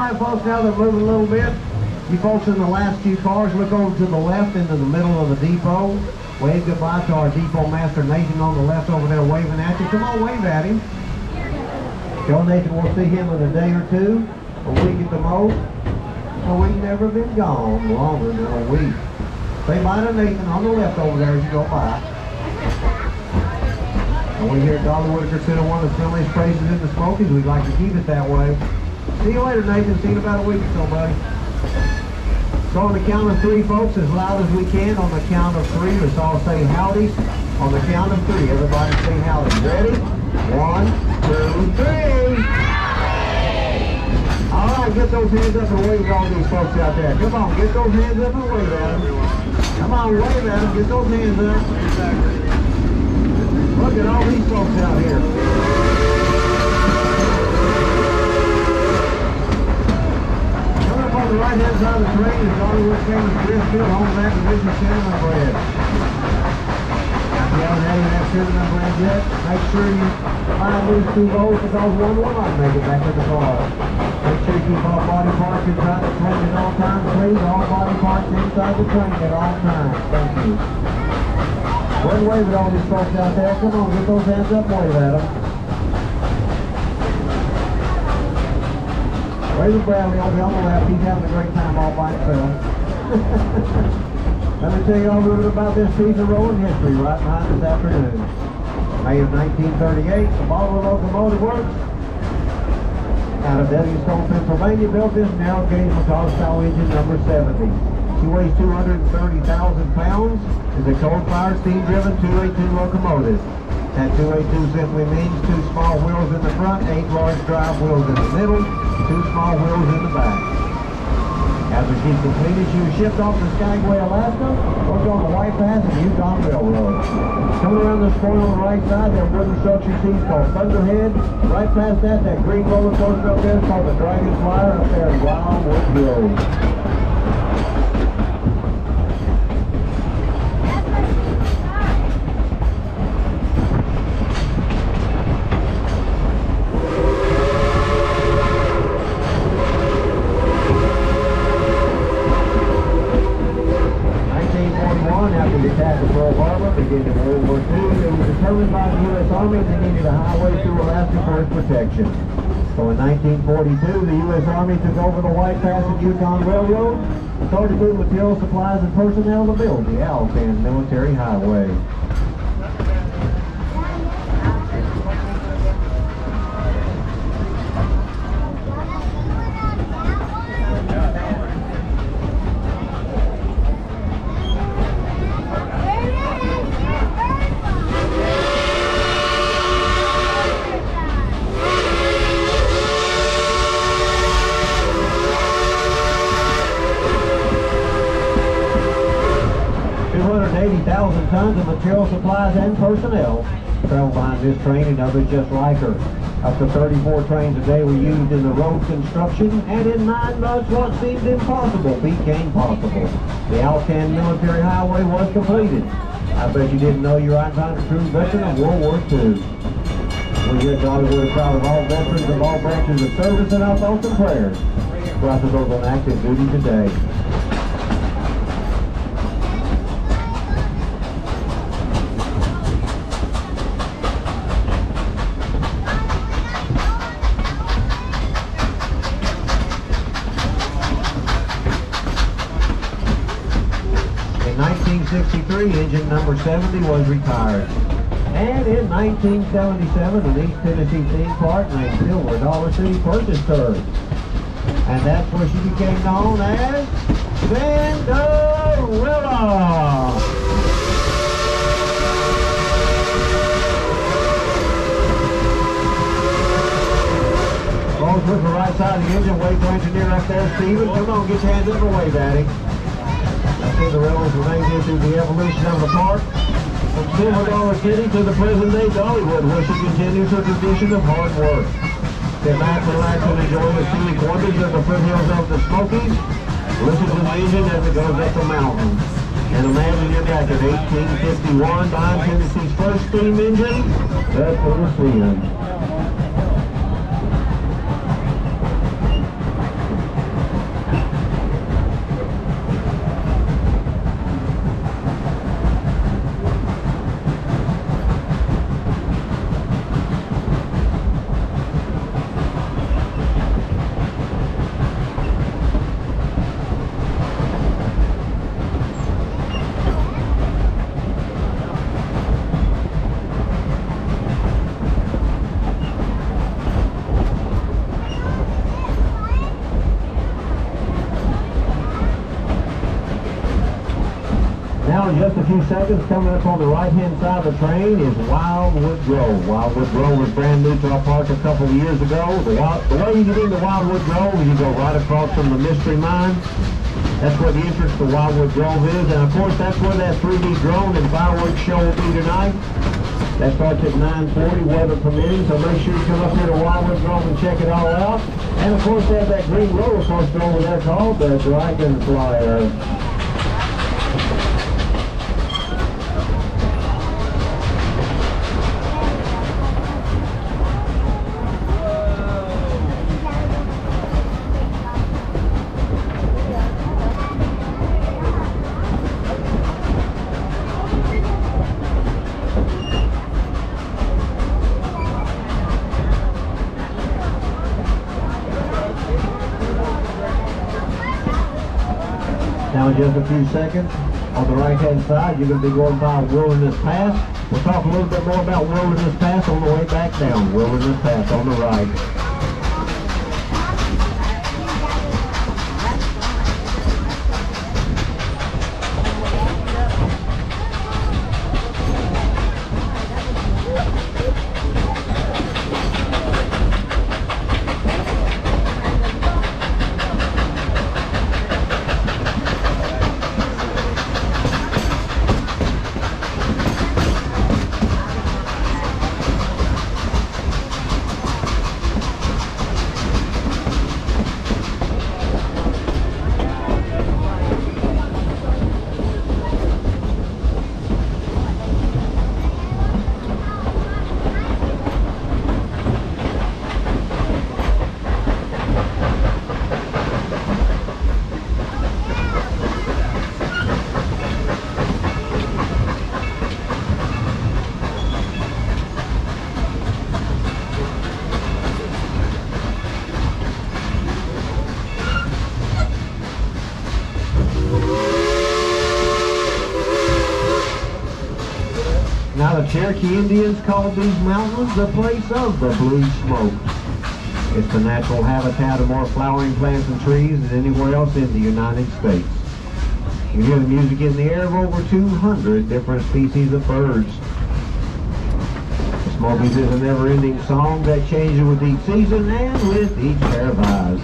right, folks, now they're moving a little bit. You folks in the last few cars, look over to the left into the middle of the depot. Wave goodbye to our depot master, Nathan, on the left over there waving at you. Come on, wave at him. Tell Nathan we'll see him in a day or two, a week at the most. So we've never been gone longer than a week. Say bye to Nathan on the left over there as you go by. And we here at Dolly Whitaker Center one of the friendliest places in the Smokies. We'd like to keep it that way. See you later, Nathan. See you in about a week or so, buddy. So on the count of three, folks, as loud as we can, on the count of three, let's all say howdy. On the count of three, everybody say howdy. Ready? 1, 2, 3. All right, get those hands up and wave at all these folks out there. Come on, get those hands up and wave at them. Come on, wave at them. Get those hands up. Look at all these folks out here. Coming up on the right-hand side of the train is Dollywood famous Gristmill Home Acquisition Cinnamon Bread. If you haven't had that cinnamon bread yet, make sure you find these 2 bowls because one will not make it back to the car. Make sure you keep all body parts inside the train at all times, please. All body parts inside the train at all times. Thank you. One wave at all these folks out there. Come on, get those hands up, wave at them. Wave at Bradley over on the left. He's having a great time all by himself. Let me tell you all a little bit about this piece of rolling history right behind this afternoon. May of 1938, the Baldwin Locomotive Works out of Stone, Pennsylvania, built this narrow gauge McCall style engine number 70. She weighs 230,000 pounds, is a coal-fired, steam-driven 282 locomotive. That 282 simply means 2 small wheels in the front, 8 large drive wheels in the middle, 2 small wheels in the back. After she's completed, she was shipped off to Skagway, Alaska, worked on the White Pass and Yukon Railroad. Coming around this point on the right side, that wooden structure you see is called Thunderhead. Right past that green roller coaster up there is called the Dragon Flyer up there in Wildwood Hills. 1941, after the attack of Pearl Harbor, beginning of World War II, it was determined by the U.S. Army they needed a highway through Alaska for its protection. So in 1942, the U.S. Army took over the White Pass and Yukon Railroad and started to move material, supplies, and personnel to build the Alcan Military Highway. Tons of material, supplies, and personnel travel behind this train and others just like her. Up to 34 trains a day were used in the road construction, and in 9 months what seemed impossible became possible. The Alcan Military Highway was completed. I bet you didn't know you're right behind a true veteran of World War II. We here at Dollywood are proud of all veterans of all branches of service, and our thoughts and prayers go out to those on active duty today. In 1963, engine number 70 was retired. And in 1977, an East Tennessee theme park named Silver Dollar City purchased her. And that's where she became known as Cinderella. Folks, with the right side of the engine, wait for engineer up there, Steven. Come on, get your hands up and wave at him. Cinderella's remained here through the evolution of the park. From Silver Dollar City to the present day Dollywood, where she continues her tradition of hard work. Sit back, relax, and enjoy the scenic wonders of the foothills of the Smokies. Listen to the engine as it goes up the mountain. And imagine you're back in 1851 behind Tennessee's first steam engine, the Tennessean. few seconds, coming up on the right-hand side of the train is Wildwood Grove. Wildwood Grove was brand new to our park a couple of years ago. The way you get into Wildwood Grove is you go right across from the Mystery Mine. That's where the entrance to Wildwood Grove is, and of course that's where that 3D drone and fireworks show will be tonight. That starts at 9:40, weather permitting, so make sure you come up here to Wildwood Grove and check it all out. And of course they have that green roller coaster over there called the Dragon Flyer. Now in just a few seconds, on the right-hand side, you're going to be going by Wilderness Pass. We'll talk a little bit more about Wilderness Pass on the way back down. Wilderness Pass on the right. Now the Cherokee Indians called these mountains the place of the blue smoke. It's the natural habitat of more flowering plants and trees than anywhere else in the United States. You hear the music in the air of over 200 different species of birds. The Smokies is a never-ending song that changes with each season and with each pair of eyes.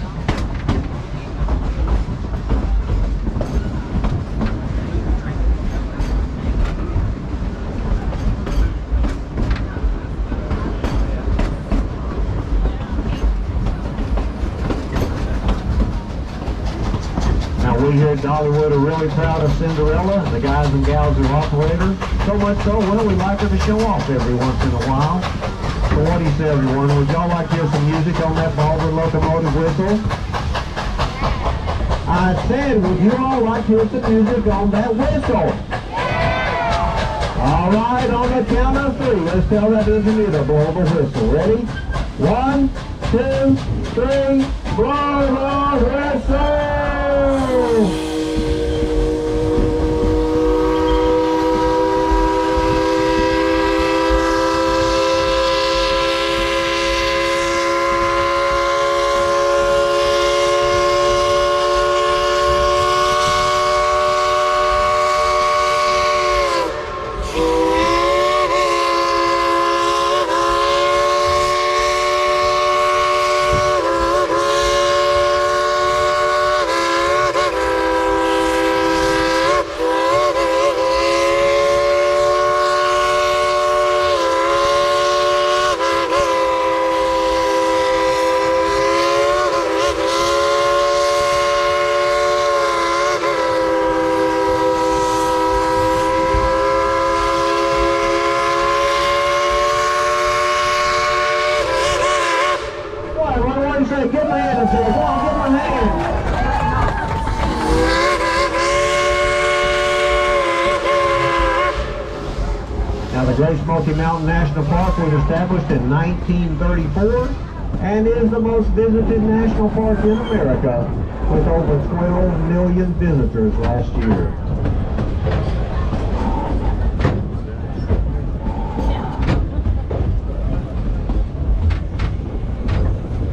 We here at Dollywood are really proud of Cinderella, the guys and gals who operate her. So much so, well, we like her to show off every once in a while. So what do you say, everyone? Would y'all like to hear some music on that Baldwin locomotive whistle? I said, would you all like to hear some music on that whistle? All right, on the count of 3, let's tell that engineer to blow the whistle. Ready? 1, 2, 3, blow the whistle! Give my hand up there. Come on, give my hand. Now the Great Smoky Mountain National Park was established in 1934 and is the most visited national park in America with over 12 million visitors last year.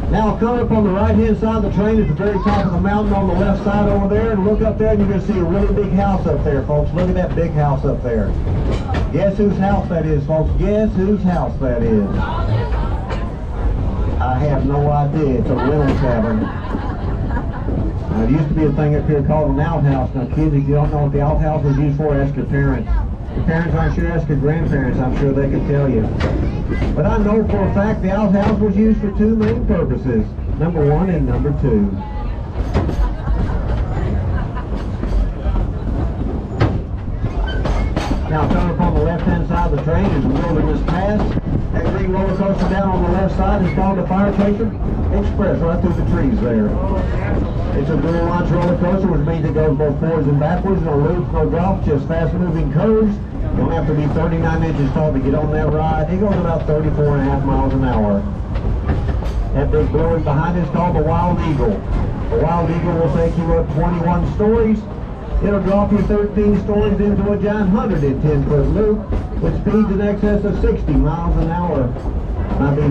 Now come up on the right-hand side of the train at the very top of the mountain on the left side over there, and look up there, and you're going to see a really big house up there, folks. Look at that big house up there. Guess whose house that is, folks? Guess whose house that is? I have no idea. It's a rental cabin. Now, it used to be a thing up here called an outhouse. Now, kids, if you don't know what the outhouse was used for, ask your parents. Your parents aren't sure, ask your grandparents. I'm sure they can tell you. But I know for a fact the outhouse was used for two main purposes. Number one and number two. Now, coming up on the left-hand side of the train is Wilderness Pass. That green roller coaster down on the left side is called the Fire Chaser Express, right through the trees there. It's a dual launch roller coaster, which means it goes both forwards and backwards, no loops, no drops, just fast-moving curves. You don't have to be 39 inches tall to get on that ride. It goes about 34.5 miles an hour. That big building behind it is called the Wild Eagle. The Wild Eagle will take you up 21 stories. It'll drop you 13 stories into a giant 110-foot loop with speeds in excess of 60 miles an hour.